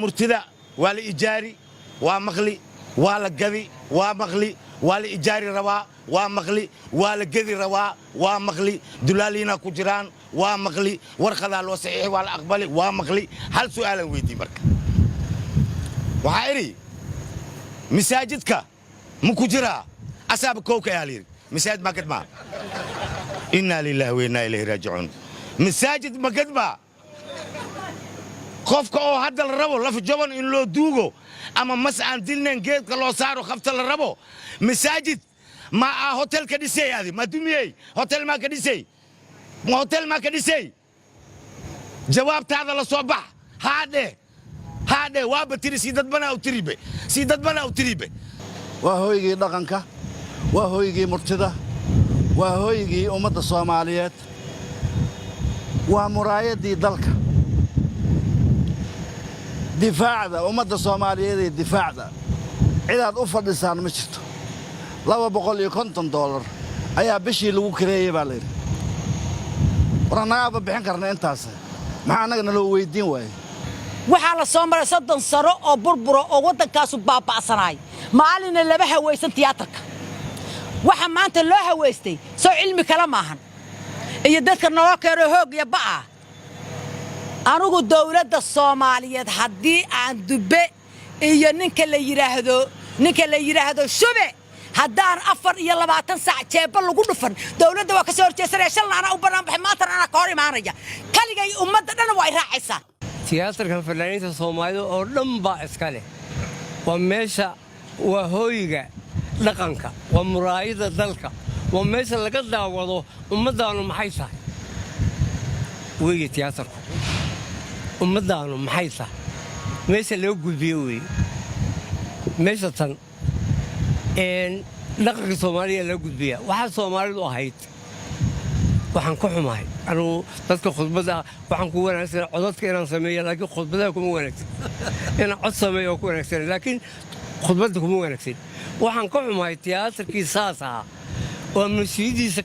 مرتدى ولا إيجاري ومغلي ولا قذي ومغلي ولا إيجاري روا ومغلي ولا قذي روا ومغلي دلالينا كجران ومغلي ورخذ الوصحيح ولا أقبلي ومغلي هل سؤالا ويدي برك وحيري مساجدك مكجرا أصاب كوكا يا ليري مساجد ما قدما إنا لله وإنا إليه راجعون مساجد ما قدما قفك أو هذا الربو لف جبن إن لو دوغو أما مسعى دلنا نجيت كلو صاروا خفت الربو مساجد ما هوتيل كديسي هذه ما دمية هوتيل ما كديسي ما هوتيل ما كديسي جواب هذا الصباح هذا وابتري سيدت بنا أو تريبه سيدت بنا أو تريبه وهو يجي دقنك وهو يجي مرتدى وهو يجي أمد الصوماليات ومرايدي دلك دفاع ذا أمد الصوماليات دفاع ذا إذا أوفر لسان مشته لو بقول يكونتن دولار أيها بشي لو كريه بالير ورنا بحين كرنا إنتاسه معنا لو ويدين واي waxaa la soo maray 30 sano oo burburo oo wadankaas u baaba'sanay maalin laba hawaysan tiyaatarka waxa maanta loo hawaystay soo cilmi kala maahan iyo dadka noo karo hoog iyo baa anigu dawladda Soomaaliyeed hadii aan dube iyo ninka la yiraahdo shube haddaan 24 saac jeeba lagu dhufan dawladda waa ka soo horjeesanay shalna u banaan baxay maanta ana ka hor imaanaya kaligay ummadda dhan way raacaysaa tiyaatarka fanaaniinta Soomaalida oo dhan baa iska leh waa meesha waa hooyiga dhaqanka waa muraayada dalka waa meesha laga daawado ummadaanu maxay tahay weeye tiyaatarku ummadaanu maxay tahay meesha loo gudbiyo weeye meesha tan dhaqanka Soomaaliya loo gudbiya waxa Soomaalidu ahayd waxaan ku xumahay anu dadka khudbada waxaan ku wanaagsan codadka inaan sameeyo laakiin khudbada kuma wanaagsan inaan cod sameeyo ku wanaagsan laakiin khudbada kuma wanaagsan waxaan ku xumahay tiyaatarkii saasa oo mas'uuliyiintiisa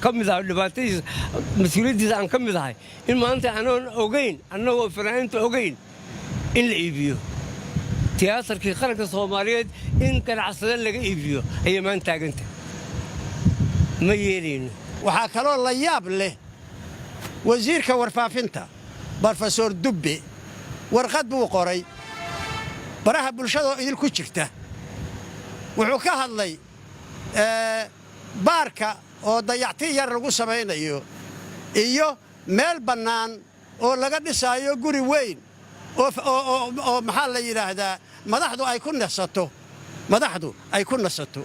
kamid ah dhibaatadiisa mas'uuliyiintiisa aan kamid ahay in maanta aanan ogeyn annagoo fanaaniinta ogeyn in la iibiyo tiyaatarkii qaranka Soomaaliyeed in ganacsade laga iibiyo ay maanta taaganta ma yeelin waxaa kaloo la yaab leh wasiirka warfaafinta Professor Dubbe warqad buu qoray baraha bulshada idil ku jirta wuxuu ka hadlay baarka oo dayacti yar lagu sameeyo iyo meel bannaan oo laga dhisayo guri weyn oo maxaa la yiraahdaa madaxdu ay ku nasato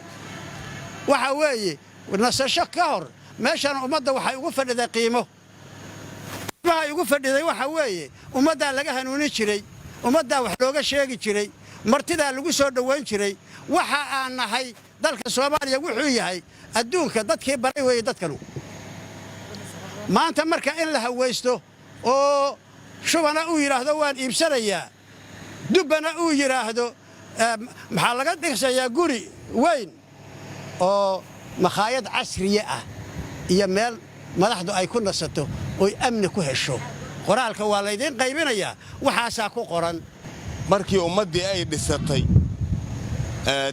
waxa weeye nasasho ka hor meeshan ummadda waxay ugu fadhiday qiimo waxay ugu fadhiday waxa weeye ummadda laga hanuunin jiray ummadda wax looga sheegi jiray martida lagu soo dhaweyn jiray waxa aan nahay dalka Soomaaliya wuxuu yahay adduunka dadkii baray weeye dadkanu maanta marka in la hawaysto oo shubana uu yiraahdo waan iibsanayaa dubana uu yiraahdo maxaa laga dhisayaa guri weyn oo makhaayad casriye ah iyo meel madaxdu ay ku nasato oo amni ku hesho qoraalka waa la idin qaybinayaa waxaasa ku qoran markii ummadii ay dhisatay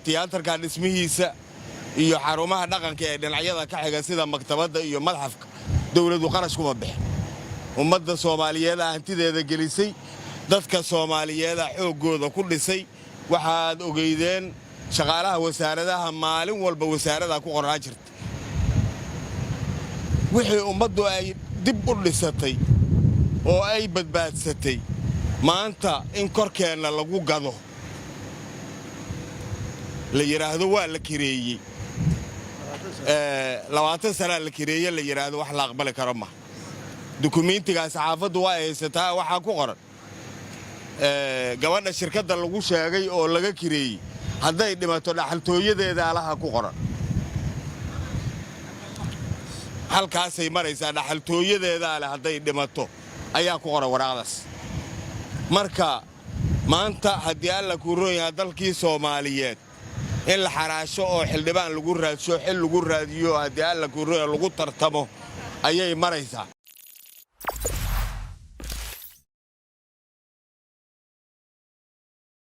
tiyaatarka dhismihiisa iyo xarumaha dhaqanka ee dhinacyada ka xiga sida maktabadda iyo madxafka dawladdu qarash kuma bixin ummadda Soomaaliyeed hantideeda gelisay dadka Soomaaliyeed xoogooda ku dhisay waxaad ogeydeen shaqaalaha wasaaradaha maalin walba wasaarada ku qoran jirta wixii ummaddu ay dib u dhisatay oo ay badbaadsatay maanta in korkeena lagu gado la yiraahdo waa la kireeyay 20 sano la kireeyay la yiraahdo wax la aqbali karo ma dukumeentiga saxaafadu waa haysataa waxa ku qoran gabadha shirkadda lagu sheegay oo laga kireeyay hadday dhimato dhaxaltooyadeeda alaha ku qoran halkaasay maraysaa dhaxaltooyadeeda ale hadday dhimato ayaa ku qoran waraaqdaas marka maanta haddii alla ku roon yahay dalkii Soomaaliyeed in la xaraasho oo xildhibaan lagu raadsho xil lagu raadiyo haddii alla ku roon lagu tartamo ayay maraysaa